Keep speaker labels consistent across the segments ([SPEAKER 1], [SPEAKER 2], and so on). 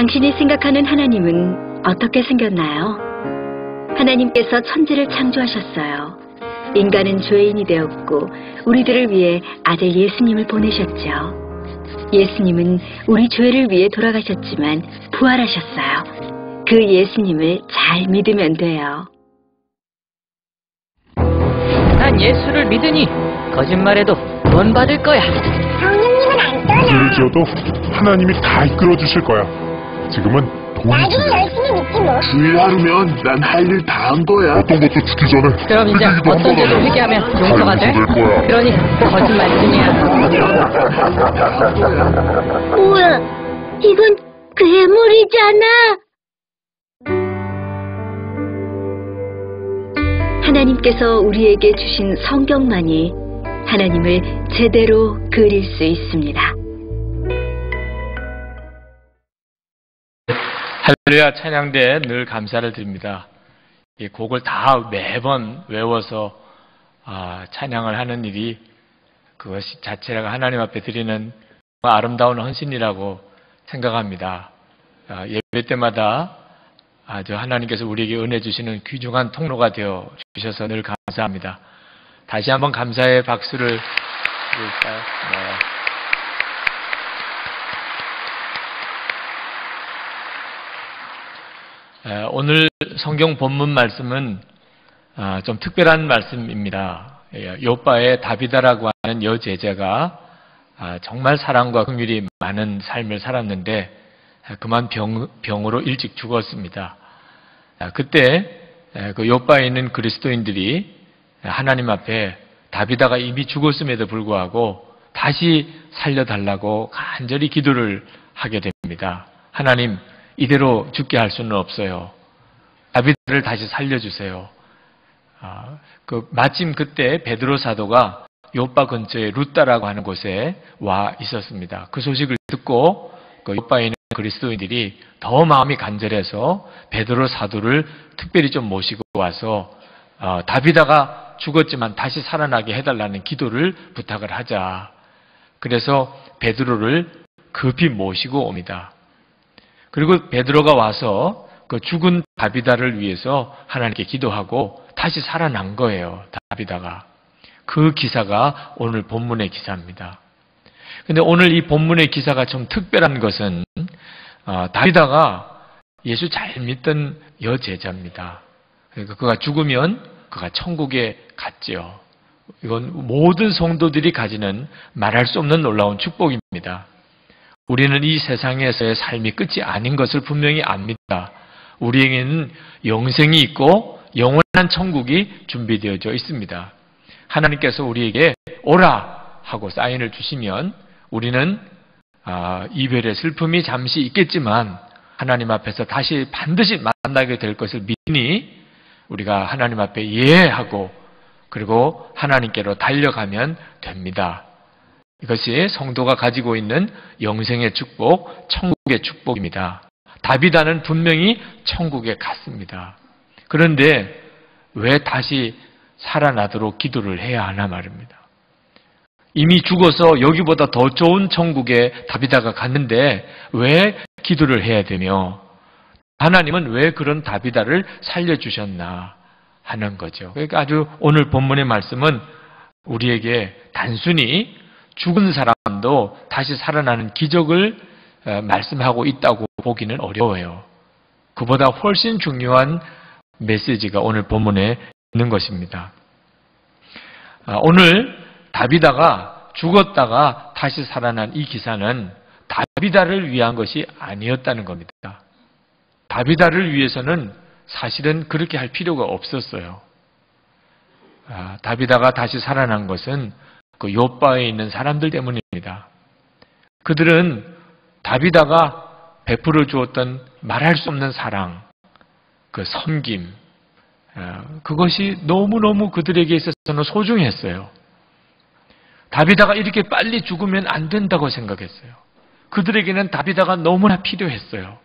[SPEAKER 1] 당신이 생각하는 하나님은 어떻게 생겼나요? 하나님께서 천지를 창조하셨어요. 인간은 죄인이 되었고 우리들을 위해 아들 예수님을 보내셨죠. 예수님은 우리 죄를 위해 돌아가셨지만 부활하셨어요. 그 예수님을 잘 믿으면 돼요.
[SPEAKER 2] 난 예수를 믿으니 거짓말해도 돈 받을 거야.
[SPEAKER 3] 성령님은 안 떠나.
[SPEAKER 4] 죄를 지어도 하나님이 다 이끌어 주실 거야. 지금은 돈이
[SPEAKER 3] 나도
[SPEAKER 4] 중요해.
[SPEAKER 3] 열심히 믿지 뭐.
[SPEAKER 5] 주일 하루면 난 할 일 다 한 거야.
[SPEAKER 4] 어떤 것도 죽기 전에
[SPEAKER 2] 그럼 이제
[SPEAKER 4] 회개기도
[SPEAKER 2] 어떤
[SPEAKER 4] 한
[SPEAKER 2] 죄도
[SPEAKER 4] 번
[SPEAKER 2] 회개하면
[SPEAKER 4] 하면
[SPEAKER 2] 용서가 돼?
[SPEAKER 4] 될 거야.
[SPEAKER 2] 그러니 거짓말뿐이야.
[SPEAKER 3] 뭐야? 이건 괴물이잖아.
[SPEAKER 1] 하나님께서 우리에게 주신 성경만이 하나님을 제대로 그릴 수 있습니다.
[SPEAKER 6] 할렐루야 찬양대에 늘 감사를 드립니다. 이 곡을 다 매번 외워서 찬양을 하는 일이 그것이 자체가 하나님 앞에 드리는 아름다운 헌신이라고 생각합니다. 예배 때마다 아주 하나님께서 우리에게 은혜 주시는 귀중한 통로가 되어 주셔서 늘 감사합니다. 다시 한번 감사의 박수를 드릴까요? 네. 오늘 성경 본문 말씀은 좀 특별한 말씀입니다. 욥바의 다비다라고 하는 여제자가 정말 사랑과 긍휼이 많은 삶을 살았는데 그만 병으로 일찍 죽었습니다. 그때 그 욥바에 있는 그리스도인들이 하나님 앞에 다비다가 이미 죽었음에도 불구하고 다시 살려달라고 간절히 기도를 하게 됩니다. 하나님, 이대로 죽게 할 수는 없어요. 다비다를 다시 살려주세요. 마침 그때 베드로 사도가 욥바 근처에 루다라고 하는 곳에 와 있었습니다. 그 소식을 듣고 그 욥바에 있는 그리스도인들이 더 마음이 간절해서 베드로 사도를 특별히 좀 모시고 와서 다비다가 죽었지만 다시 살아나게 해달라는 기도를 부탁을 하자. 그래서 베드로를 급히 모시고 옵니다. 그리고 베드로가 와서 그 죽은 다비다를 위해서 하나님께 기도하고 다시 살아난 거예요. 다비다가. 그 기사가 오늘 본문의 기사입니다. 근데 오늘 이 본문의 기사가 좀 특별한 것은 다비다가 예수 잘 믿던 여제자입니다. 그러니까 그가 죽으면 그가 천국에 갔지요. 이건 모든 성도들이 가지는 말할 수 없는 놀라운 축복입니다. 우리는 이 세상에서의 삶이 끝이 아닌 것을 분명히 압니다. 우리에게는 영생이 있고 영원한 천국이 준비되어져 있습니다. 하나님께서 우리에게 오라 하고 사인을 주시면 우리는 이별의 슬픔이 잠시 있겠지만 하나님 앞에서 다시 반드시 만나게 될 것을 믿으니 우리가 하나님 앞에 예하고 그리고 하나님께로 달려가면 됩니다. 이것이 성도가 가지고 있는 영생의 축복, 천국의 축복입니다. 다비다는 분명히 천국에 갔습니다. 그런데 왜 다시 살아나도록 기도를 해야 하나 말입니다. 이미 죽어서 여기보다 더 좋은 천국에 다비다가 갔는데 왜 기도를 해야 되며 하나님은 왜 그런 다비다를 살려주셨나 하는 거죠. 그러니까 아주 오늘 본문의 말씀은 우리에게 단순히 죽은 사람도 다시 살아나는 기적을 말씀하고 있다고 보기는 어려워요. 그보다 훨씬 중요한 메시지가 오늘 본문에 있는 것입니다. 오늘 다비다가 죽었다가 다시 살아난 이 기사는 다비다를 위한 것이 아니었다는 겁니다. 다비다를 위해서는 사실은 그렇게 할 필요가 없었어요. 다비다가 다시 살아난 것은 그 욥바에 있는 사람들 때문입니다. 그들은 다비다가 베풀어 주었던 말할 수 없는 사랑, 그 섬김, 그것이 너무너무 그들에게 있어서는 소중했어요. 다비다가 이렇게 빨리 죽으면 안 된다고 생각했어요. 그들에게는 다비다가 너무나 필요했어요.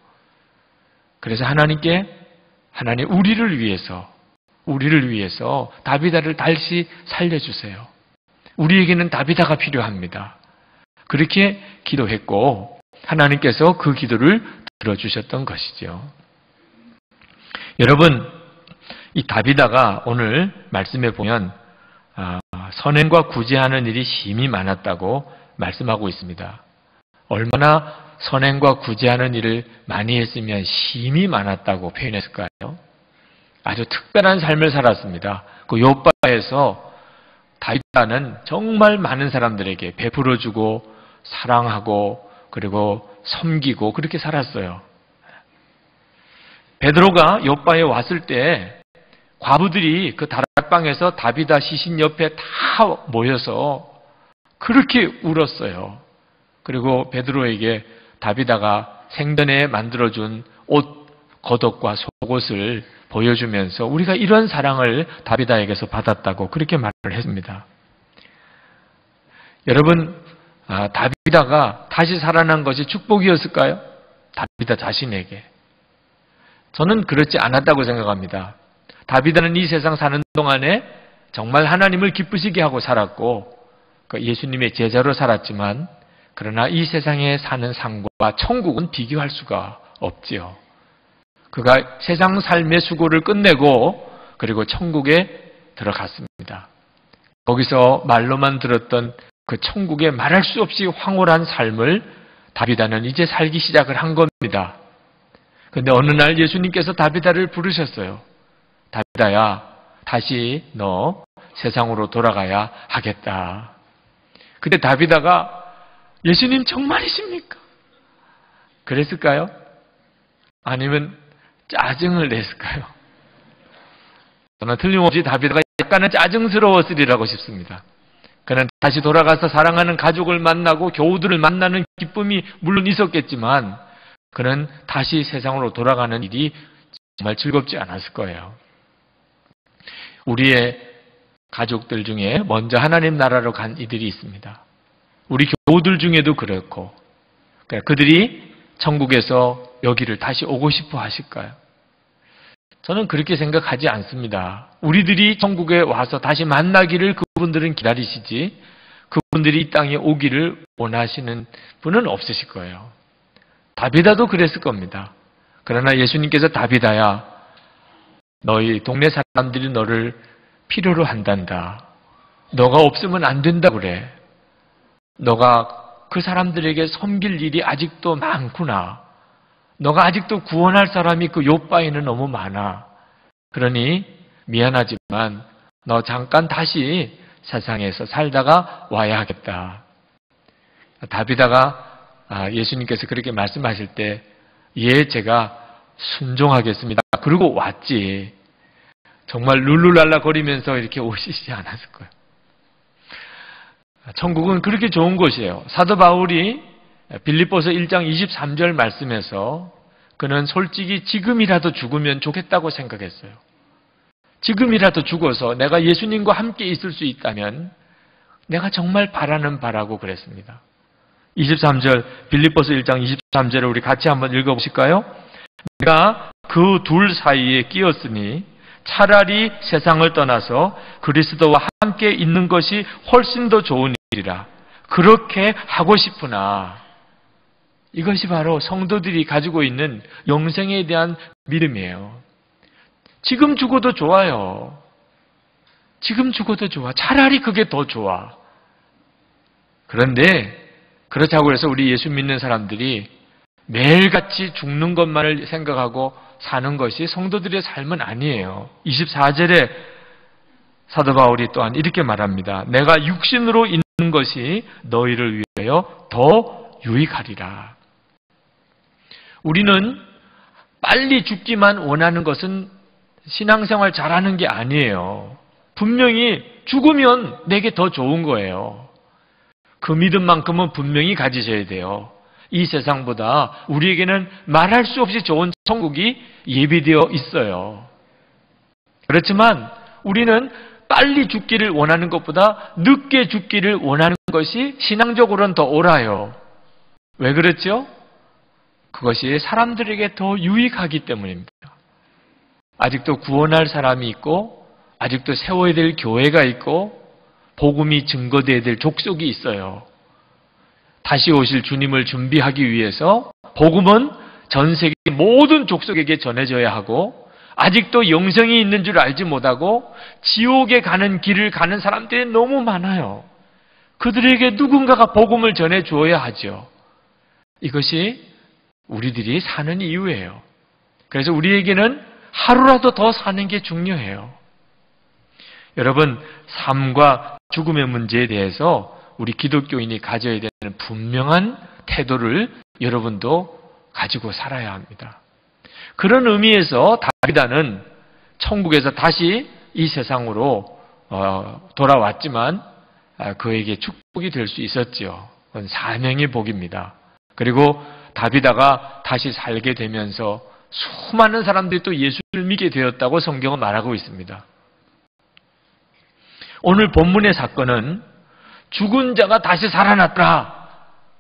[SPEAKER 6] 그래서 하나님 우리를 위해서 다비다를 다시 살려주세요. 우리에게는 다비다가 필요합니다. 그렇게 기도했고 하나님께서 그 기도를 들어주셨던 것이죠. 여러분, 이 다비다가 오늘 말씀에 보면 선행과 구제하는 일이 심히 많았다고 말씀하고 있습니다. 얼마나 선행과 구제하는 일을 많이 했으면 심히 많았다고 표현했을까요? 아주 특별한 삶을 살았습니다. 그 욥바에서 다윗은 정말 많은 사람들에게 베풀어주고 사랑하고 그리고 섬기고 그렇게 살았어요. 베드로가 욥바에 왔을 때 과부들이 그 다락방에서 다비다 시신 옆에 다 모여서 그렇게 울었어요. 그리고 베드로에게 다비다가 생전에 만들어준 옷, 겉옷과 속옷을 보여주면서 우리가 이런 사랑을 다비다에게서 받았다고 그렇게 말을 했습니다. 여러분, 다비다가 다시 살아난 것이 축복이었을까요? 다비다 자신에게. 저는 그렇지 않았다고 생각합니다. 다비다는 이 세상 사는 동안에 정말 하나님을 기쁘시게 하고 살았고 예수님의 제자로 살았지만 그러나 이 세상에 사는 삶과 천국은 비교할 수가 없지요. 그가 세상 삶의 수고를 끝내고 그리고 천국에 들어갔습니다. 거기서 말로만 들었던 그 천국의 말할 수 없이 황홀한 삶을 다비다는 이제 살기 시작을 한 겁니다. 그런데 어느 날 예수님께서 다비다를 부르셨어요. 다비다야, 다시 너 세상으로 돌아가야 하겠다. 그때 다비다가 예수님 정말이십니까? 그랬을까요? 아니면 짜증을 냈을까요? 저는 틀림없이 다비다가 약간은 짜증스러웠으리라고 싶습니다. 그는 다시 돌아가서 사랑하는 가족을 만나고 교우들을 만나는 기쁨이 물론 있었겠지만 그는 다시 세상으로 돌아가는 일이 정말 즐겁지 않았을 거예요. 우리의 가족들 중에 먼저 하나님 나라로 간 이들이 있습니다. 우리 교우들 중에도 그렇고 그들이 천국에서 여기를 다시 오고 싶어 하실까요? 저는 그렇게 생각하지 않습니다. 우리들이 천국에 와서 다시 만나기를 그분들은 기다리시지 그분들이 이 땅에 오기를 원하시는 분은 없으실 거예요. 다비다도 그랬을 겁니다. 그러나 예수님께서 다비다야, 너희 동네 사람들이 너를 필요로 한단다. 너가 없으면 안 된다 그래. 너가 그 사람들에게 섬길 일이 아직도 많구나. 너가 아직도 구원할 사람이 그 욥바에는 너무 많아. 그러니 미안하지만 너 잠깐 다시 세상에서 살다가 와야 하겠다. 다비다가 예수님께서 그렇게 말씀하실 때 예, 제가 순종하겠습니다. 그리고 왔지. 정말 룰루랄라 거리면서 이렇게 오시지 않았을 거예요. 천국은 그렇게 좋은 곳이에요. 사도 바울이 빌립보서 1장 23절 말씀에서 그는 솔직히 지금이라도 죽으면 좋겠다고 생각했어요. 지금이라도 죽어서 내가 예수님과 함께 있을 수 있다면 내가 정말 바라는 바라고 그랬습니다. 23절 빌립보서 1장 23절을 우리 같이 한번 읽어보실까요? 내가 그 둘 사이에 끼었으니 차라리 세상을 떠나서 그리스도와 함께 있는 것이 훨씬 더 좋은 일이라. 그렇게 하고 싶으나 이것이 바로 성도들이 가지고 있는 영생에 대한 믿음이에요. 지금 죽어도 좋아요. 지금 죽어도 좋아. 차라리 그게 더 좋아. 그런데 그렇다고 해서 우리 예수 믿는 사람들이 매일같이 죽는 것만을 생각하고 사는 것이 성도들의 삶은 아니에요. 24절에 사도 바울이 또한 이렇게 말합니다. 내가 육신으로 있는 것이 너희를 위하여 더 유익하리라. 우리는 빨리 죽기만 원하는 것은 신앙생활 잘하는 게 아니에요. 분명히 죽으면 내게 더 좋은 거예요. 그 믿음만큼은 분명히 가지셔야 돼요. 이 세상보다 우리에게는 말할 수 없이 좋은 천국이 예비되어 있어요. 그렇지만 우리는 빨리 죽기를 원하는 것보다 늦게 죽기를 원하는 것이 신앙적으로는 더 옳아요. 왜 그렇죠? 그것이 사람들에게 더 유익하기 때문입니다. 아직도 구원할 사람이 있고 아직도 세워야 될 교회가 있고 복음이 증거되어야 될 족속이 있어요. 다시 오실 주님을 준비하기 위해서 복음은 전 세계 모든 족속에게 전해져야 하고, 아직도 영생이 있는 줄 알지 못하고 지옥에 가는 길을 가는 사람들이 너무 많아요. 그들에게 누군가가 복음을 전해 주어야 하죠. 이것이 우리들이 사는 이유예요. 그래서 우리에게는 하루라도 더 사는 게 중요해요. 여러분, 삶과 죽음의 문제에 대해서 우리 기독교인이 가져야 되는 분명한 태도를 여러분도 가지고 살아야 합니다. 그런 의미에서 다비다는 천국에서 다시 이 세상으로 돌아왔지만 그에게 축복이 될 수 있었죠. 그건 사명의 복입니다. 그리고 다비다가 다시 살게 되면서 수많은 사람들이 또 예수를 믿게 되었다고 성경은 말하고 있습니다. 오늘 본문의 사건은 죽은 자가 다시 살아났다,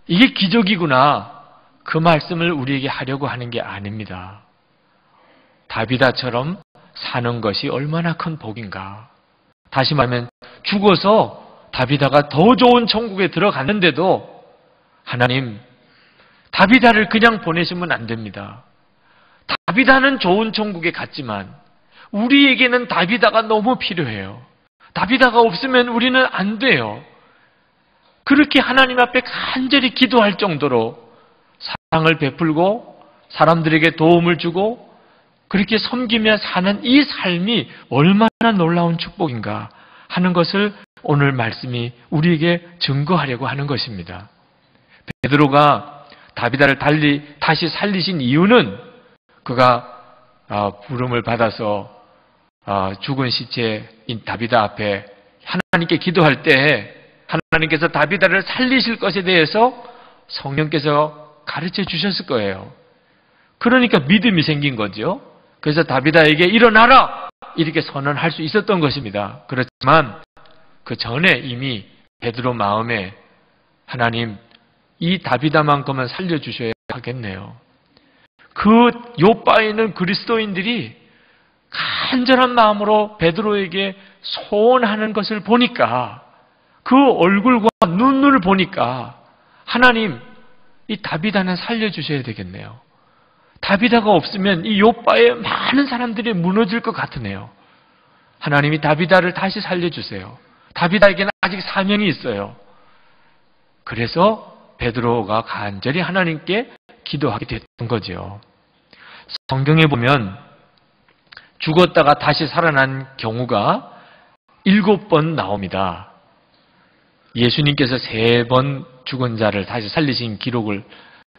[SPEAKER 6] 이게 기적이구나, 그 말씀을 우리에게 하려고 하는 게 아닙니다. 다비다처럼 사는 것이 얼마나 큰 복인가. 다시 말하면 죽어서 다비다가 더 좋은 천국에 들어갔는데도 하나님, 다비다를 그냥 보내시면 안 됩니다. 다비다는 좋은 천국에 갔지만 우리에게는 다비다가 너무 필요해요. 다비다가 없으면 우리는 안 돼요. 그렇게 하나님 앞에 간절히 기도할 정도로 사랑을 베풀고 사람들에게 도움을 주고 그렇게 섬기며 사는 이 삶이 얼마나 놀라운 축복인가 하는 것을 오늘 말씀이 우리에게 증거하려고 하는 것입니다. 베드로가 다비다를 다시 살리신 이유는 그가 부름을 받아서 죽은 시체인 다비다 앞에 하나님께 기도할 때 하나님께서 다비다를 살리실 것에 대해서 성령께서 가르쳐 주셨을 거예요. 그러니까 믿음이 생긴 거죠. 그래서 다비다에게 일어나라! 이렇게 선언할 수 있었던 것입니다. 그렇지만 그 전에 이미 베드로 마음에 하나님, 이 다비다만큼은 살려주셔야 하겠네요. 그 요바에 있는 그리스도인들이 간절한 마음으로 베드로에게 소원하는 것을 보니까, 그 얼굴과 눈을 보니까 하나님, 이 다비다는 살려주셔야 되겠네요. 다비다가 없으면 이 요바에 많은 사람들이 무너질 것 같으네요. 하나님이 다비다를 다시 살려주세요. 다비다에게는 아직 사명이 있어요. 그래서 베드로가 간절히 하나님께 기도하게 됐던 거죠. 성경에 보면 죽었다가 다시 살아난 경우가 7번 나옵니다. 예수님께서 3번 죽은 자를 다시 살리신 기록을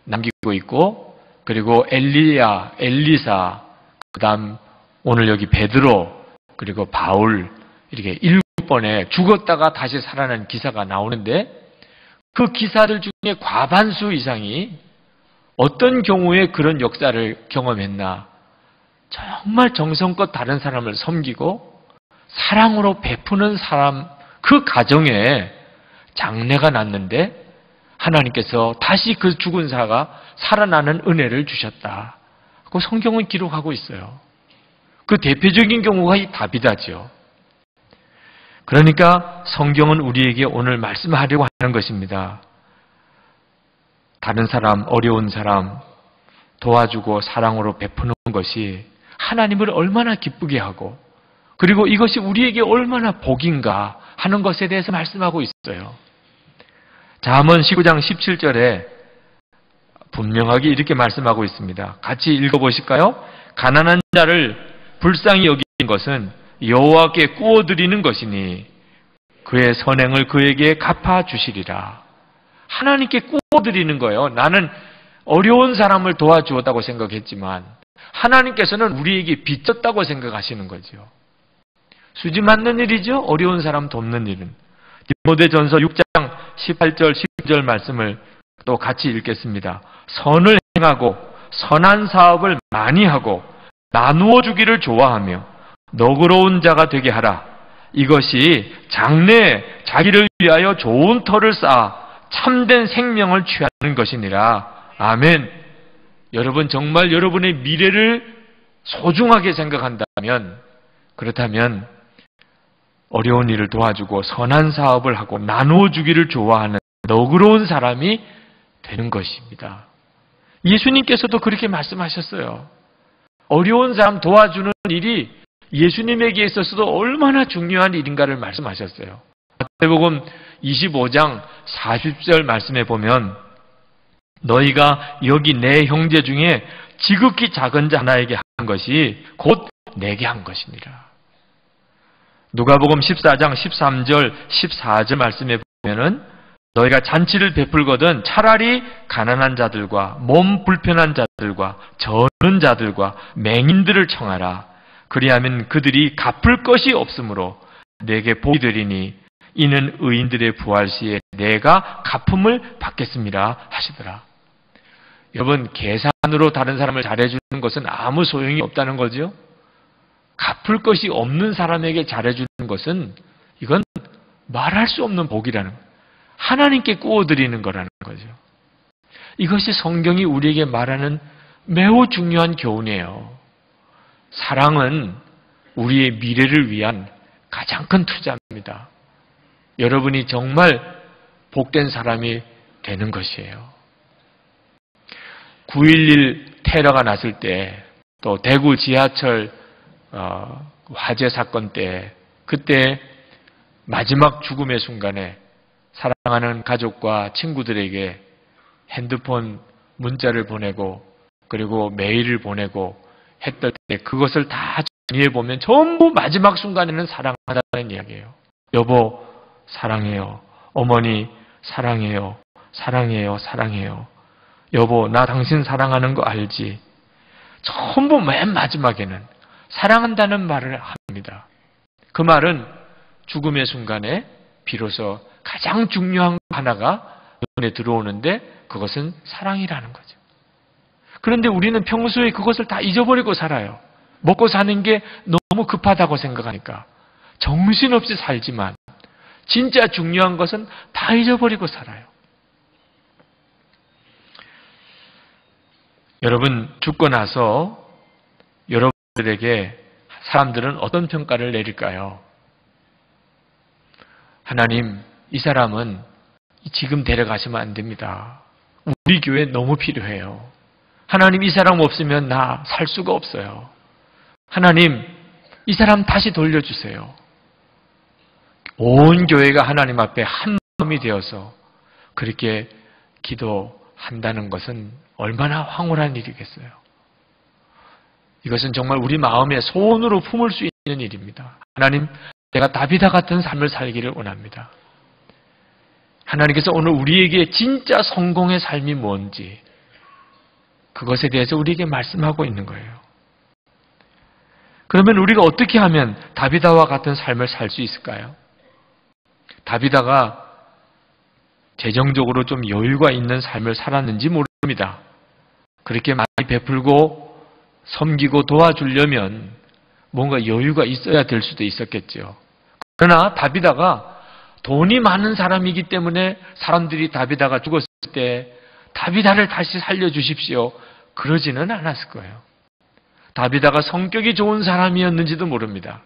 [SPEAKER 6] 남기고 있고, 그리고 엘리야, 엘리사, 그 다음 오늘 여기 베드로, 그리고 바울, 이렇게 7번의 죽었다가 다시 살아난 기사가 나오는데, 그 기사들 중에 과반수 이상이 어떤 경우에 그런 역사를 경험했나, 정말 정성껏 다른 사람을 섬기고 사랑으로 베푸는 사람, 그 가정에 장래가 났는데 하나님께서 다시 그 죽은 자가 살아나는 은혜를 주셨다. 그 성경은 기록하고 있어요. 그 대표적인 경우가 이 다비다죠. 그러니까 성경은 우리에게 오늘 말씀하려고 하는 것입니다. 다른 사람, 어려운 사람 도와주고 사랑으로 베푸는 것이 하나님을 얼마나 기쁘게 하고, 그리고 이것이 우리에게 얼마나 복인가 하는 것에 대해서 말씀하고 있어요. 잠언 19장 17절에 분명하게 이렇게 말씀하고 있습니다. 같이 읽어보실까요? 가난한 자를 불쌍히 여기는 것은 여호와께 구워드리는 것이니 그의 선행을 그에게 갚아주시리라. 하나님께 구워드리는 거예요. 나는 어려운 사람을 도와주었다고 생각했지만 하나님께서는 우리에게 빚졌다고 생각하시는 거죠. 수지 맞는 일이죠. 어려운 사람 돕는 일은. 디모데전서 6장 18절 19절 말씀을 또 같이 읽겠습니다. 선을 행하고 선한 사업을 많이 하고 나누어 주기를 좋아하며 너그러운 자가 되게 하라. 이것이 장래에 자기를 위하여 좋은 터를 쌓아 참된 생명을 취하는 것이니라. 아멘. 여러분, 정말 여러분의 미래를 소중하게 생각한다면, 그렇다면 어려운 일을 도와주고 선한 사업을 하고 나누어 주기를 좋아하는 너그러운 사람이 되는 것입니다. 예수님께서도 그렇게 말씀하셨어요. 어려운 사람 도와주는 일이 예수님에게 있어서도 얼마나 중요한 일인가를 말씀하셨어요. 마태복음 25장 40절 말씀에 보면 너희가 여기 내 형제 중에 지극히 작은 자 하나에게 한 것이 곧 내게 한 것이니라. 누가복음 14장 13절 14절 말씀에 보면은 너희가 잔치를 베풀거든 차라리 가난한 자들과 몸 불편한 자들과 저는 자들과 맹인들을 청하라. 그리하면 그들이 갚을 것이 없으므로 내게 복이 되리니 이는 의인들의 부활 시에 내가 갚음을 받겠습니다 하시더라. 여러분, 계산으로 다른 사람을 잘해주는 것은 아무 소용이 없다는 거죠. 갚을 것이 없는 사람에게 잘해주는 것은 이건 말할 수 없는 복이라는 거예요. 하나님께 구워드리는 거라는 거죠. 이것이 성경이 우리에게 말하는 매우 중요한 교훈이에요. 사랑은 우리의 미래를 위한 가장 큰 투자입니다. 여러분이 정말 복된 사람이 되는 것이에요. 9.11 테러가 났을 때, 또 대구 지하철 화재 사건 때, 그때 마지막 죽음의 순간에 사랑하는 가족과 친구들에게 핸드폰 문자를 보내고 그리고 메일을 보내고 했던 때 그것을 다 정리해 보면 전부 마지막 순간에는 사랑하다는 이야기예요. 여보 사랑해요. 어머니 사랑해요. 사랑해요. 사랑해요. 여보 나 당신 사랑하는 거 알지? 전부 맨 마지막에는 사랑한다는 말을 합니다. 그 말은 죽음의 순간에 비로소 가장 중요한 하나가 눈에 들어오는데 그것은 사랑이라는 거죠. 그런데 우리는 평소에 그것을 다 잊어버리고 살아요. 먹고 사는 게 너무 급하다고 생각하니까 정신없이 살지만 진짜 중요한 것은 다 잊어버리고 살아요. 여러분 죽고 나서 여러분들에게 사람들은 어떤 평가를 내릴까요? 하나님, 이 사람은 지금 데려가시면 안 됩니다. 우리 교회 너무 필요해요. 하나님, 이 사람 없으면 나 살 수가 없어요. 하나님, 이 사람 다시 돌려주세요. 온 교회가 하나님 앞에 한 마음이 되어서 그렇게 기도한다는 것은 얼마나 황홀한 일이겠어요. 이것은 정말 우리 마음에 소원으로 품을 수 있는 일입니다. 하나님, 내가 다비다 같은 삶을 살기를 원합니다. 하나님께서 오늘 우리에게 진짜 성공의 삶이 뭔지 그것에 대해서 우리에게 말씀하고 있는 거예요. 그러면 우리가 어떻게 하면 다비다와 같은 삶을 살 수 있을까요? 다비다가 재정적으로 좀 여유가 있는 삶을 살았는지 모릅니다. 그렇게 많이 베풀고 섬기고 도와주려면 뭔가 여유가 있어야 될 수도 있었겠죠. 그러나 다비다가 돈이 많은 사람이기 때문에 사람들이 다비다가 죽었을 때 다비다를 다시 살려주십시오. 그러지는 않았을 거예요. 다비다가 성격이 좋은 사람이었는지도 모릅니다.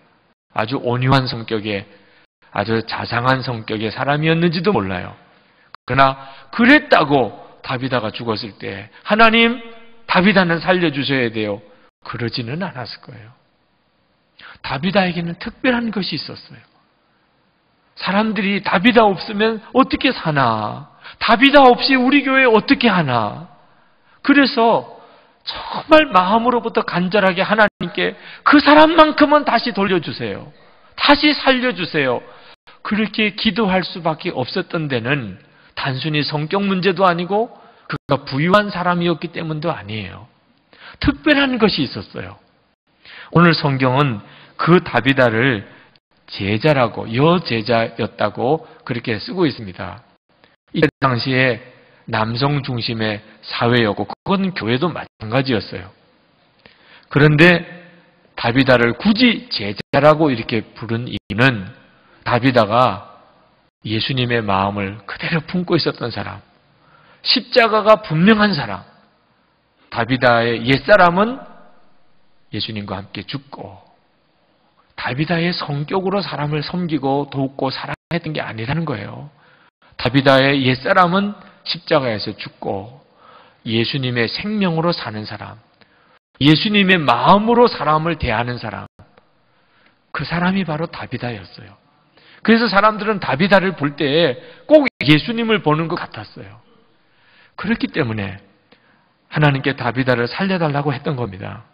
[SPEAKER 6] 아주 온유한 성격의 아주 자상한 성격의 사람이었는지도 몰라요. 그러나 그랬다고 다비다가 죽었을 때 하나님 다비다는 살려주셔야 돼요. 그러지는 않았을 거예요. 다비다에게는 특별한 것이 있었어요. 사람들이 다비다 없으면 어떻게 사나? 다비다 없이 우리 교회 어떻게 하나? 그래서 정말 마음으로부터 간절하게 하나님께 그 사람만큼은 다시 돌려주세요. 다시 살려주세요. 그렇게 기도할 수밖에 없었던 데는 단순히 성격 문제도 아니고 그가 부유한 사람이었기 때문도 아니에요. 특별한 것이 있었어요. 오늘 성경은 그 다비다를 제자라고, 여제자였다고 그렇게 쓰고 있습니다. 이 당시에 남성 중심의 사회였고 그건 교회도 마찬가지였어요. 그런데 다비다를 굳이 제자라고 이렇게 부른 이유는 다비다가 예수님의 마음을 그대로 품고 있었던 사람, 십자가가 분명한 사람, 다비다의 옛사람은 예수님과 함께 죽고 다비다의 성격으로 사람을 섬기고 돕고 사랑했던 게 아니라는 거예요. 다비다의 옛사람은 십자가에서 죽고 예수님의 생명으로 사는 사람, 예수님의 마음으로 사람을 대하는 사람, 그 사람이 바로 다비다였어요. 그래서 사람들은 다비다를 볼 때 꼭 예수님을 보는 것 같았어요. 그렇기 때문에 하나님께 다비다를 살려달라고 했던 겁니다.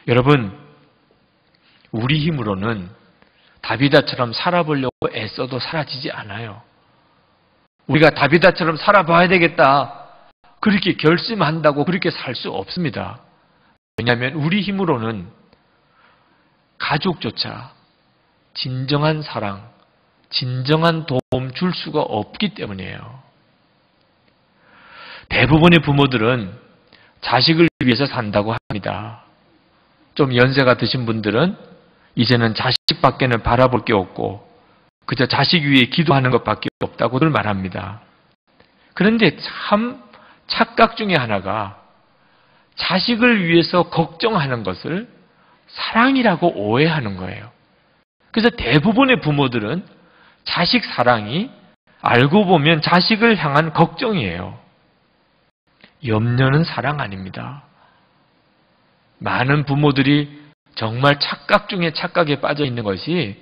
[SPEAKER 6] 여러분, 우리 힘으로는 다비다처럼 살아보려고 애써도 사라지지 않아요. 우리가 다비다처럼 살아봐야 되겠다, 그렇게 결심한다고 그렇게 살 수 없습니다. 왜냐하면 우리 힘으로는 가족조차 진정한 사랑, 진정한 도움 줄 수가 없기 때문이에요. 대부분의 부모들은 자식을 위해서 산다고 합니다. 좀 연세가 드신 분들은 이제는 자식밖에는 바라볼 게 없고 그저 자식 위해 기도하는 것밖에 없다고들 말합니다. 그런데 참 착각 중에 하나가 자식을 위해서 걱정하는 것을 사랑이라고 오해하는 거예요. 그래서 대부분의 부모들은 자식 사랑이 알고 보면 자식을 향한 걱정이에요. 염려는 사랑 아닙니다. 많은 부모들이 정말 착각 중에 착각에 빠져 있는 것이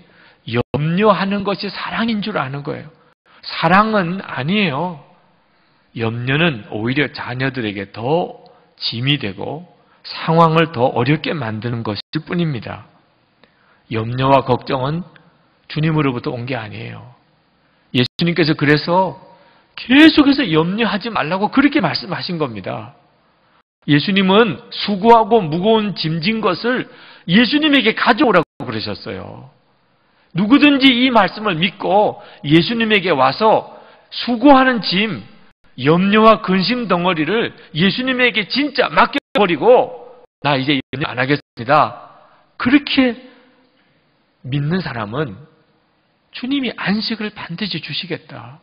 [SPEAKER 6] 염려하는 것이 사랑인 줄 아는 거예요. 사랑은 아니에요. 염려는 오히려 자녀들에게 더 짐이 되고 상황을 더 어렵게 만드는 것일 뿐입니다. 염려와 걱정은 주님으로부터 온 게 아니에요. 예수님께서 그래서 계속해서 염려하지 말라고 그렇게 말씀하신 겁니다. 예수님은 수고하고 무거운 짐진 것을 예수님에게 가져오라고 그러셨어요. 누구든지 이 말씀을 믿고 예수님에게 와서 수고하는 짐, 염려와 근심 덩어리를 예수님에게 진짜 맡겨버리고 나 이제 염려 안 하겠습니다, 그렇게 믿는 사람은 주님이 안식을 반드시 주시겠다,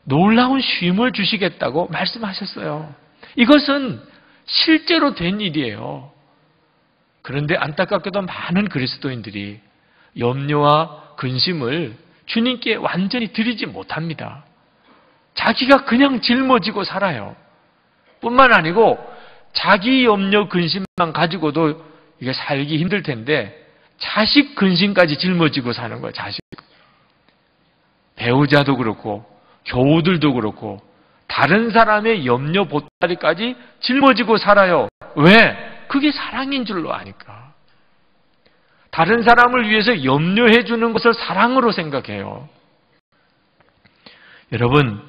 [SPEAKER 6] 놀라운 쉼을 주시겠다고 말씀하셨어요. 이것은 실제로 된 일이에요. 그런데 안타깝게도 많은 그리스도인들이 염려와 근심을 주님께 완전히 드리지 못합니다. 자기가 그냥 짊어지고 살아요. 뿐만 아니고 자기 염려 근심만 가지고도 이게 살기 힘들 텐데 자식 근심까지 짊어지고 사는 거예요. 자식. 배우자도 그렇고 교우들도 그렇고 다른 사람의 염려 보따리까지 짊어지고 살아요. 왜? 그게 사랑인 줄로 아니까. 다른 사람을 위해서 염려해 주는 것을 사랑으로 생각해요. 여러분,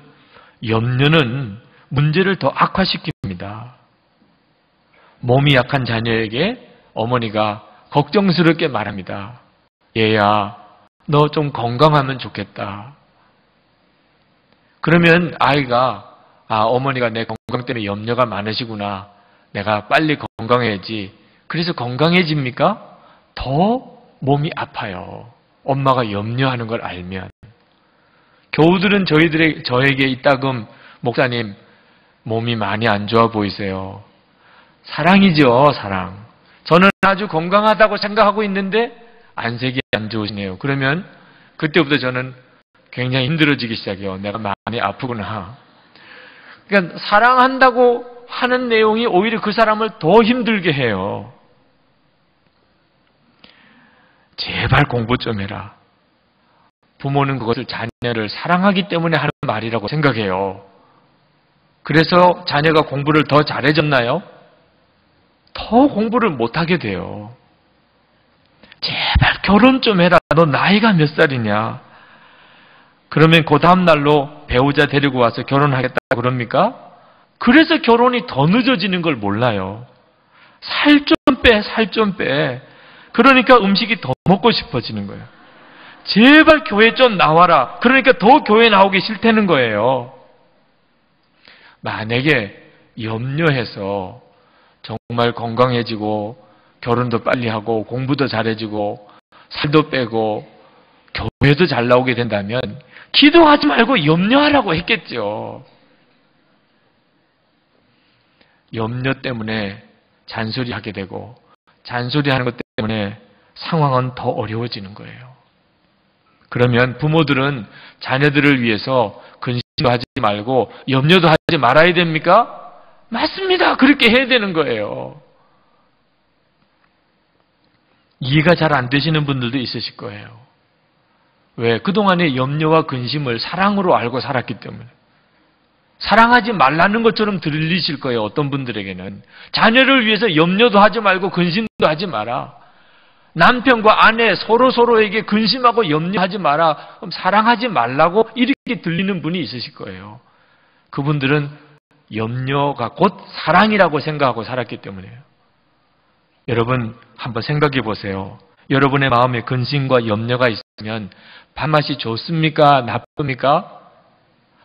[SPEAKER 6] 염려는 문제를 더 악화시킵니다. 몸이 약한 자녀에게 어머니가 걱정스럽게 말합니다. 얘야, 너 좀 건강하면 좋겠다. 그러면 아이가 어머니가 내 건강 때문에 염려가 많으시구나, 내가 빨리 건강해야지. 그래서 건강해집니까? 더 몸이 아파요. 엄마가 염려하는 걸 알면. 교우들은 저에게 이따금 목사님 몸이 많이 안 좋아 보이세요. 사랑이죠, 사랑. 저는 아주 건강하다고 생각하고 있는데 안색이 안 좋으시네요. 그러면 그때부터 저는 굉장히 힘들어지기 시작해요. 내가 많이 아프구나. 그러니까 사랑한다고 하는 내용이 오히려 그 사람을 더 힘들게 해요. 제발 공부 좀 해라. 부모는 그것을 자녀를 사랑하기 때문에 하는 말이라고 생각해요. 그래서 자녀가 공부를 더 잘해졌나요? 더 공부를 못하게 돼요. 제발 결혼 좀 해라. 너 나이가 몇 살이냐? 그러면 그 다음날로 배우자 데리고 와서 결혼하겠다 그럽니까? 그래서 결혼이 더 늦어지는 걸 몰라요. 살 좀 빼, 살 좀 빼. 그러니까 음식이 더 먹고 싶어지는 거예요. 제발 교회 좀 나와라. 그러니까 더 교회 나오기 싫다는 거예요. 만약에 염려해서 정말 건강해지고 결혼도 빨리 하고 공부도 잘해지고 살도 빼고 교회도 잘 나오게 된다면 기도하지 말고 염려하라고 했겠죠. 염려 때문에 잔소리하게 되고 잔소리하는 것 때문에 상황은 더 어려워지는 거예요. 그러면 부모들은 자녀들을 위해서 근심 근심도 하지 말고 염려도 하지 말아야 됩니까? 맞습니다. 그렇게 해야 되는 거예요. 이해가 잘 안 되시는 분들도 있으실 거예요. 왜? 그동안의 염려와 근심을 사랑으로 알고 살았기 때문에. 사랑하지 말라는 것처럼 들리실 거예요. 어떤 분들에게는. 자녀를 위해서 염려도 하지 말고 근심도 하지 마라. 남편과 아내 서로에게 근심하고 염려하지 마라. 그럼 사랑하지 말라고 이렇게 들리는 분이 있으실 거예요. 그분들은 염려가 곧 사랑이라고 생각하고 살았기 때문이에요. 여러분 한번 생각해 보세요. 여러분의 마음에 근심과 염려가 있으면 밥맛이 좋습니까? 나쁩니까?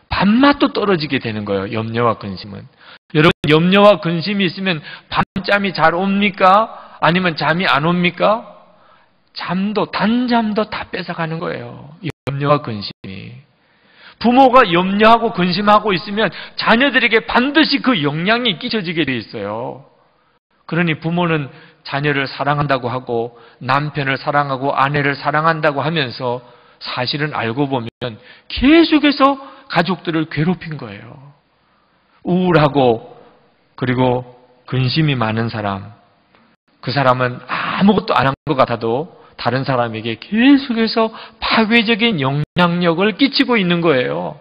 [SPEAKER 6] 밥맛도 떨어지게 되는 거예요. 염려와 근심은. 여러분 염려와 근심이 있으면 밤잠이 잘 옵니까? 아니면 잠이 안 옵니까? 단잠도 다 뺏어가는 거예요. 염려와 근심이. 부모가 염려하고 근심하고 있으면 자녀들에게 반드시 그 영향이 끼쳐지게 돼 있어요. 그러니 부모는 자녀를 사랑한다고 하고 남편을 사랑하고 아내를 사랑한다고 하면서 사실은 알고 보면 계속해서 가족들을 괴롭힌 거예요. 우울하고 그리고 근심이 많은 사람, 그 사람은 아무것도 안 한 것 같아도 다른 사람에게 계속해서 파괴적인 영향력을 끼치고 있는 거예요.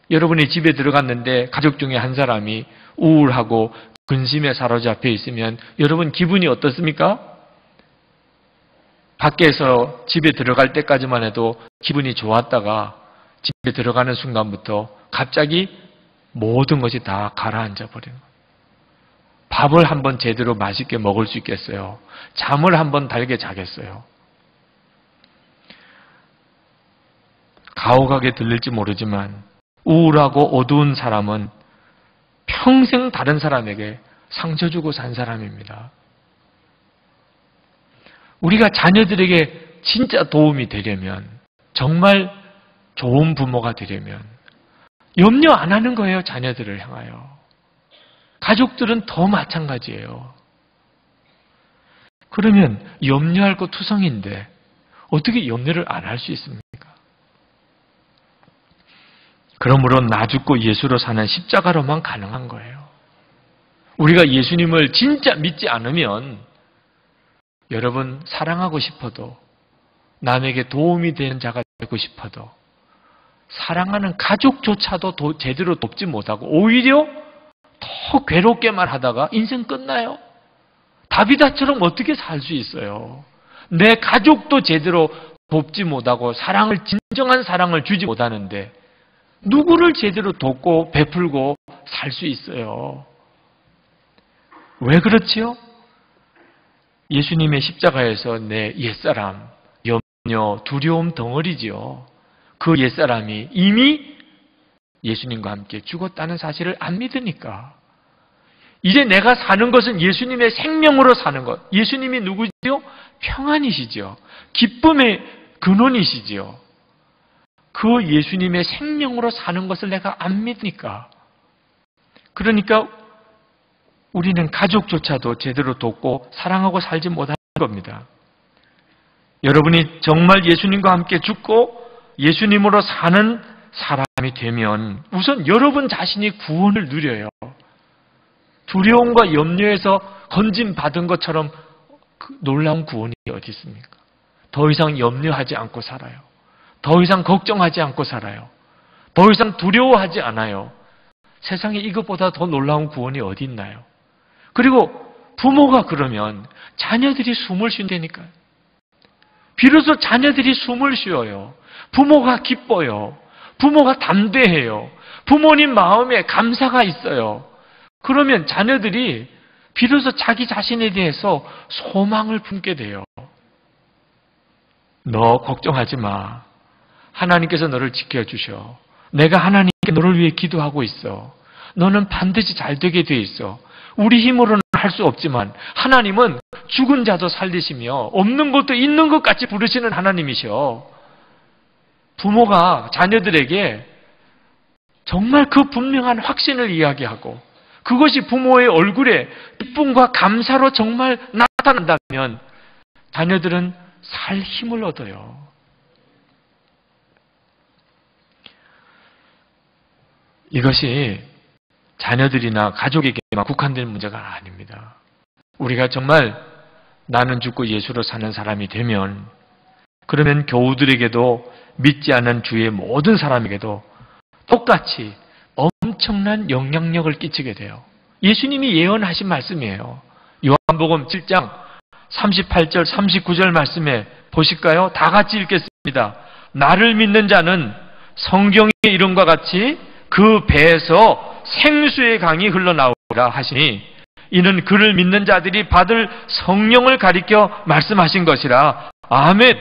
[SPEAKER 6] 여러분이 집에 들어갔는데 가족 중에 한 사람이 우울하고 근심에 사로잡혀 있으면 여러분 기분이 어떻습니까? 밖에서 집에 들어갈 때까지만 해도 기분이 좋았다가 집에 들어가는 순간부터 갑자기 모든 것이 다 가라앉아 버리는 거예요. 밥을 한번 제대로 맛있게 먹을 수 있겠어요? 잠을 한번 달게 자겠어요? 가혹하게 들릴지 모르지만 우울하고 어두운 사람은 평생 다른 사람에게 상처 주고 산 사람입니다. 우리가 자녀들에게 진짜 도움이 되려면, 정말 좋은 부모가 되려면 염려 안 하는 거예요. 자녀들을 향하여. 가족들은 더 마찬가지예요. 그러면 염려할 것 투성인데 어떻게 염려를 안 할 수 있습니까? 그러므로 나 죽고 예수로 사는 십자가로만 가능한 거예요. 우리가 예수님을 진짜 믿지 않으면 여러분 사랑하고 싶어도 남에게 도움이 되는 자가 되고 싶어도 사랑하는 가족조차도 제대로 돕지 못하고 오히려 더 괴롭게만 하다가 인생 끝나요. 다비다처럼 어떻게 살 수 있어요? 내 가족도 제대로 돕지 못하고 진정한 사랑을 주지 못하는데 누구를 제대로 돕고 베풀고 살 수 있어요? 왜 그렇지요? 예수님의 십자가에서 내 옛사람, 염려, 두려움 덩어리지요. 그 옛사람이 이미 예수님과 함께 죽었다는 사실을 안 믿으니까. 이제 내가 사는 것은 예수님의 생명으로 사는 것. 예수님이 누구지요? 평안이시죠. 기쁨의 근원이시지요. 그 예수님의 생명으로 사는 것을 내가 안 믿으니까. 그러니까 우리는 가족조차도 제대로 돕고 사랑하고 살지 못하는 겁니다. 여러분이 정말 예수님과 함께 죽고 예수님으로 사는 사람이 되면 우선 여러분 자신이 구원을 누려요. 두려움과 염려에서 건짐받은 것처럼 그 놀라운 구원이 어디 있습니까? 더 이상 염려하지 않고 살아요. 더 이상 걱정하지 않고 살아요. 더 이상 두려워하지 않아요. 세상에 이것보다 더 놀라운 구원이 어디 있나요? 그리고 부모가 그러면 자녀들이 숨을 쉰다니까요. 비로소 자녀들이 숨을 쉬어요. 부모가 기뻐요. 부모가 담대해요. 부모님 마음에 감사가 있어요. 그러면 자녀들이 비로소 자기 자신에 대해서 소망을 품게 돼요. 너 걱정하지 마. 하나님께서 너를 지켜주셔. 내가 하나님께 너를 위해 기도하고 있어. 너는 반드시 잘 되게 돼 있어. 우리 힘으로는 할 수 없지만 하나님은 죽은 자도 살리시며 없는 것도 있는 것 같이 부르시는 하나님이셔. 부모가 자녀들에게 정말 그 분명한 확신을 이야기하고 그것이 부모의 얼굴에 기쁨과 감사로 정말 나타난다면 자녀들은 살 힘을 얻어요. 이것이 자녀들이나 가족에게만 국한된 문제가 아닙니다. 우리가 정말 나는 죽고 예수로 사는 사람이 되면, 그러면 교우들에게도 믿지 않는 주위의 모든 사람에게도 똑같이 엄청난 영향력을 끼치게 돼요. 예수님이 예언하신 말씀이에요. 요한복음 7장 38절 39절 말씀에 보실까요? 다 같이 읽겠습니다. 나를 믿는 자는 성경의 이름과 같이 그 배에서 생수의 강이 흘러나오리라 하시니, 이는 그를 믿는 자들이 받을 성령을 가리켜 말씀하신 것이라. 아멘.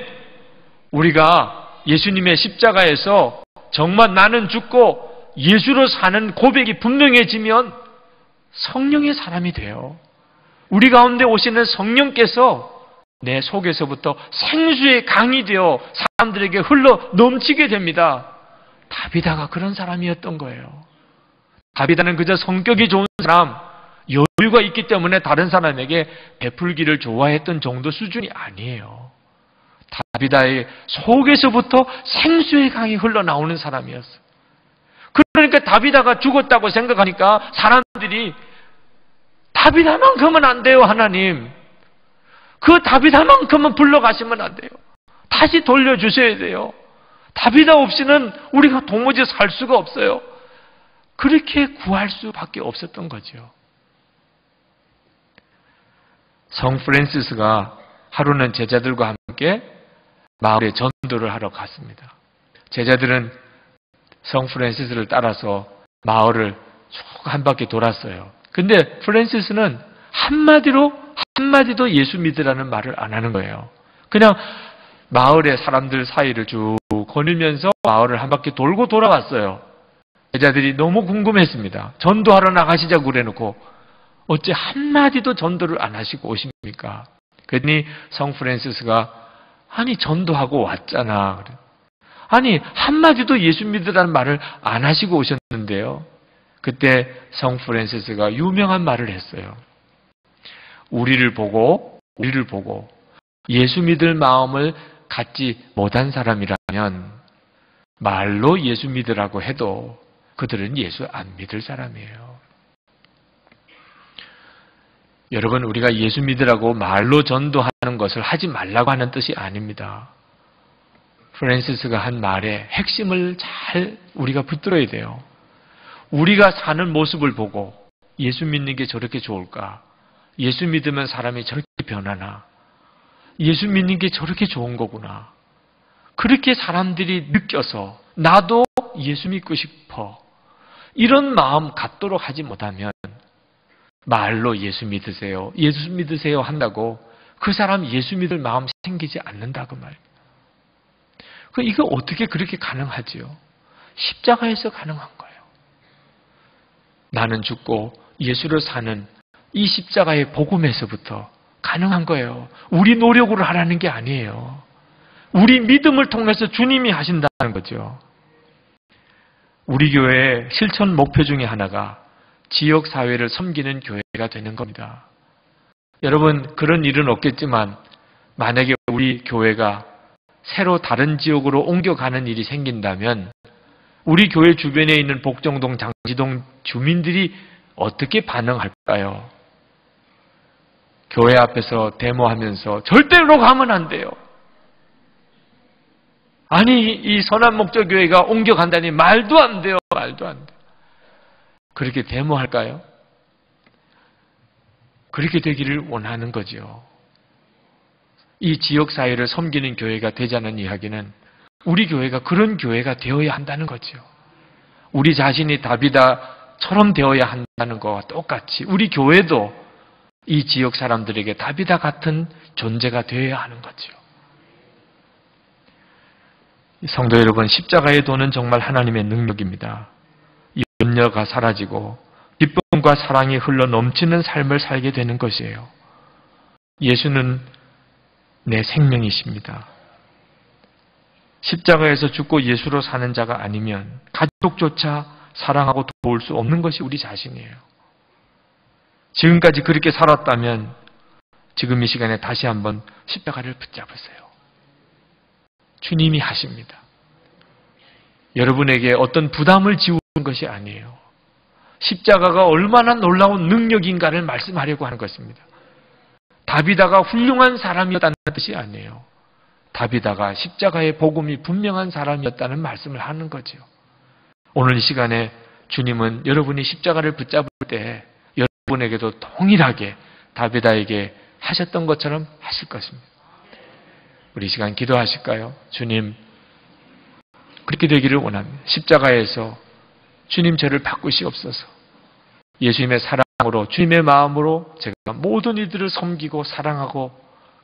[SPEAKER 6] 우리가 예수님의 십자가에서 정말 나는 죽고 예수로 사는 고백이 분명해지면 성령의 사람이 돼요. 우리 가운데 오시는 성령께서 내 속에서부터 생수의 강이 되어 사람들에게 흘러 넘치게 됩니다. 다비다가 그런 사람이었던 거예요. 다비다는 그저 성격이 좋은 사람, 여유가 있기 때문에 다른 사람에게 베풀기를 좋아했던 정도 수준이 아니에요. 다비다의 속에서부터 생수의 강이 흘러나오는 사람이었어요. 그러니까 다비다가 죽었다고 생각하니까 사람들이 다비다만큼은 안 돼요, 하나님. 그 다비다만큼은 불러가시면 안 돼요. 다시 돌려주셔야 돼요. 다비다 없이는 우리가 도무지 살 수가 없어요. 그렇게 구할 수밖에 없었던 거죠. 성 프랜시스가 하루는 제자들과 함께 마을에 전도를 하러 갔습니다. 제자들은 성 프랜시스를 따라서 마을을 쭉 한 바퀴 돌았어요. 근데 프랜시스는 한마디도 예수 믿으라는 말을 안 하는 거예요. 그냥 마을의 사람들 사이를 쭉 거닐면서 마을을 한 바퀴 돌고 돌아왔어요. 제자들이 너무 궁금했습니다. 전도하러 나가시자고 그래놓고 어째 한마디도 전도를 안 하시고 오십니까? 그랬더니 성 프랜시스가 아니 전도하고 왔잖아. 아니 한마디도 예수 믿으라는 말을 안 하시고 오셨는데요. 그때 성 프랜시스가 유명한 말을 했어요. 우리를 보고 예수 믿을 마음을 갖지 못한 사람이라면 말로 예수 믿으라고 해도 그들은 예수 안 믿을 사람이에요. 여러분, 우리가 예수 믿으라고 말로 전도하는 것을 하지 말라고 하는 뜻이 아닙니다. 프랜시스가 한 말의 핵심을 잘 우리가 붙들어야 돼요. 우리가 사는 모습을 보고 예수 믿는 게 저렇게 좋을까? 예수 믿으면 사람이 저렇게 변하나? 예수 믿는 게 저렇게 좋은 거구나. 그렇게 사람들이 느껴서 나도 예수 믿고 싶어. 이런 마음 갖도록 하지 못하면 말로 예수 믿으세요 한다고 그 사람 예수 믿을 마음 생기지 않는다 그 말. 이거 어떻게 그렇게 가능하지요? 십자가에서 가능한 거예요. 나는 죽고 예수를 사는 이 십자가의 복음에서부터 가능한 거예요. 우리 노력으로 하라는 게 아니에요. 우리 믿음을 통해서 주님이 하신다는 거죠. 우리 교회의 실천 목표 중에 하나가 지역사회를 섬기는 교회가 되는 겁니다. 여러분, 그런 일은 없겠지만 만약에 우리 교회가 새로 다른 지역으로 옮겨가는 일이 생긴다면 우리 교회 주변에 있는 복정동, 장지동 주민들이 어떻게 반응할까요? 교회 앞에서 데모하면서 절대로 가면 안 돼요. 아니, 이 선한 목적 교회가 옮겨간다니 말도 안 돼요. 말도 안 돼요. 그렇게 데모할까요? 그렇게 되기를 원하는 거죠. 이 지역사회를 섬기는 교회가 되자는 이야기는 우리 교회가 그런 교회가 되어야 한다는 거죠. 우리 자신이 다비다처럼 되어야 한다는 것과 똑같이 우리 교회도 이 지역 사람들에게 다비다 같은 존재가 되어야 하는 거죠. 성도 여러분, 십자가의 도는 정말 하나님의 능력입니다. 이 염려가 사라지고 기쁨과 사랑이 흘러 넘치는 삶을 살게 되는 것이에요. 예수는 내 생명이십니다. 십자가에서 죽고 예수로 사는 자가 아니면 가족조차 사랑하고 도울 수 없는 것이 우리 자신이에요. 지금까지 그렇게 살았다면 지금 이 시간에 다시 한번 십자가를 붙잡으세요. 주님이 하십니다. 여러분에게 어떤 부담을 지우는 것이 아니에요. 십자가가 얼마나 놀라운 능력인가를 말씀하려고 하는 것입니다. 다비다가 훌륭한 사람이었다는 뜻이 아니에요. 다비다가 십자가의 복음이 분명한 사람이었다는 말씀을 하는 거죠. 오늘 이 시간에 주님은 여러분이 십자가를 붙잡을 때 여러분에게도 동일하게 다비다에게 하셨던 것처럼 하실 것입니다. 우리 이 시간 기도하실까요? 주님, 그렇게 되기를 원합니다. 십자가에서 주님 저를 바꾸시옵소서. 예수님의 사랑으로, 주님의 마음으로 제가 모든 이들을 섬기고 사랑하고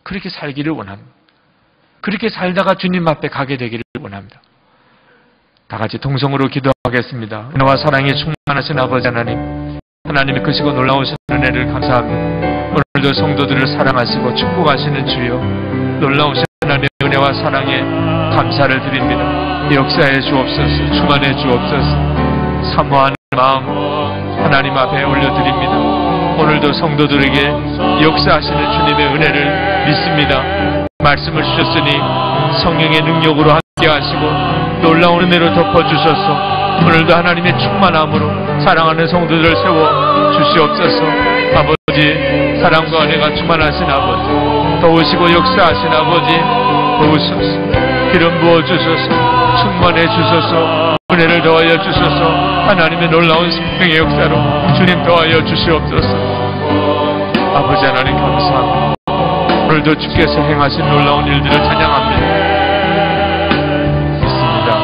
[SPEAKER 6] 그렇게 살기를 원합니다. 그렇게 살다가 주님 앞에 가게 되기를 원합니다. 다 같이 동성으로 기도하겠습니다. 은혜와 사랑에 충만하신 아버지 하나님, 하나님의 크시고 놀라우신 은혜를 감사합니다. 오늘도 성도들을 사랑하시고 축복하시는 주여, 놀라우신 하나님의 은혜와 사랑에 감사를 드립니다. 역사해 주옵소서, 충만해 주옵소서. 사모하는 마음 하나님 앞에 올려드립니다. 오늘도 성도들에게 역사하시는 주님의 은혜를 믿습니다. 말씀을 주셨으니 성령의 능력으로 함께 하시고 놀라운 은혜로 덮어주셔서 오늘도 하나님의 충만함으로 사랑하는 성도들을 세워 주시옵소서. 아버지, 사랑과 은혜가 충만하신 아버지, 도우시고 역사하신 아버지, 도우소서. 기름 부어주소서. 충만해 주소서. 은혜를 더하여 주소서. 하나님의 놀라운 생명의 역사로 주님 더하여 주시옵소서. 아버지 하나님 감사합니다. 오늘도 주께서 행하신 놀라운 일들을 찬양합니다. 믿습니다.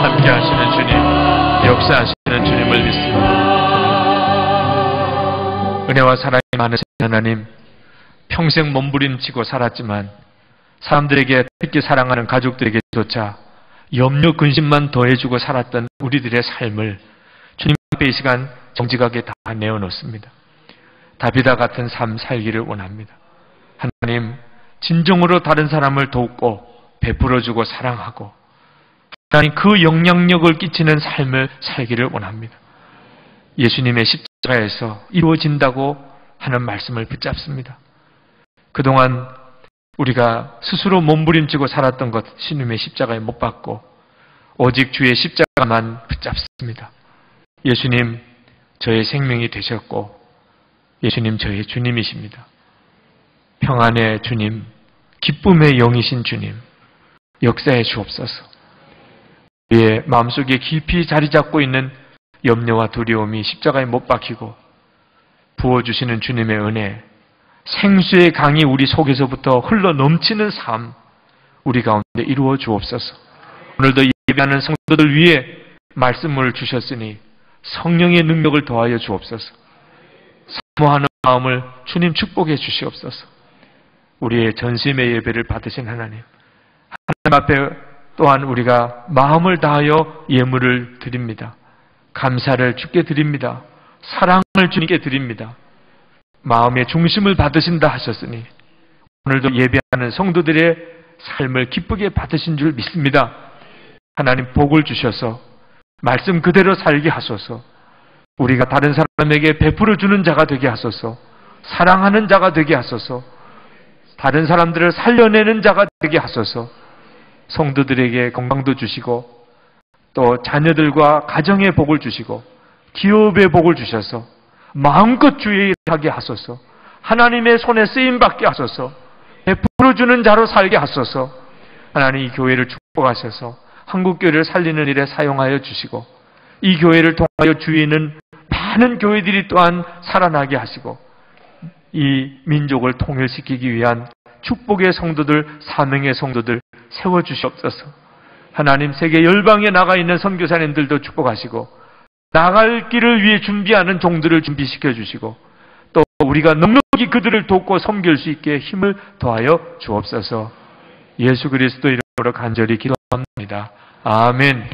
[SPEAKER 6] 함께 하시는 주님, 역사하시는 주님을 믿습니다. 은혜와 사랑이 많으신 하나님, 평생 몸부림치고 살았지만 사람들에게, 특히 사랑하는 가족들에게조차 염려 근심만 더해주고 살았던 우리들의 삶을 주님 앞에 이 시간 정직하게 다 내어놓습니다. 다비다 같은 삶 살기를 원합니다. 하나님, 진정으로 다른 사람을 돕고 베풀어주고 사랑하고 하나님 그 영향력을 끼치는 삶을 살기를 원합니다. 예수님의 십자가에서 이루어진다고 하는 말씀을 붙잡습니다. 그동안 우리가 스스로 몸부림치고 살았던 것 주님의 십자가에 못 박고 오직 주의 십자가만 붙잡습니다. 예수님, 저의 생명이 되셨고 예수님 저의 주님이십니다. 평안의 주님, 기쁨의 영이신 주님, 역사해 주옵소서. 우리의 마음속에 깊이 자리 잡고 있는 염려와 두려움이 십자가에 못 박히고 부어주시는 주님의 은혜, 생수의 강이 우리 속에서부터 흘러 넘치는 삶 우리 가운데 이루어 주옵소서. 오늘도 예배하는 성도들 위해 말씀을 주셨으니 성령의 능력을 더하여 주옵소서. 사모하는 마음을 주님 축복해 주시옵소서. 우리의 전심의 예배를 받으신 하나님 앞에 또한 우리가 마음을 다하여 예물을 드립니다. 감사를 주께 드립니다. 사랑을 주님께 드립니다. 마음의 중심을 받으신다 하셨으니 오늘도 예배하는 성도들의 삶을 기쁘게 받으신 줄 믿습니다. 하나님 복을 주셔서 말씀 그대로 살게 하소서. 우리가 다른 사람에게 베풀어 주는 자가 되게 하소서. 사랑하는 자가 되게 하소서. 다른 사람들을 살려내는 자가 되게 하소서. 성도들에게 건강도 주시고 또 자녀들과 가정의 복을 주시고 기업의 복을 주셔서 마음껏 주의 일을 하게 하소서. 하나님의 손에 쓰임받게 하소서. 베풀어 주는 자로 살게 하소서. 하나님 이 교회를 축복하셔서 한국교회를 살리는 일에 사용하여 주시고 이 교회를 통하여 주위에 있는 많은 교회들이 또한 살아나게 하시고 이 민족을 통일시키기 위한 축복의 성도들, 사명의 성도들 세워주시옵소서. 하나님 세계 열방에 나가 있는 선교사님들도 축복하시고 나갈 길을 위해 준비하는 종들을 준비시켜 주시고 또 우리가 넉넉히 그들을 돕고 섬길 수 있게 힘을 더하여 주옵소서. 예수 그리스도 이름으로 간절히 기도합니다. 아멘.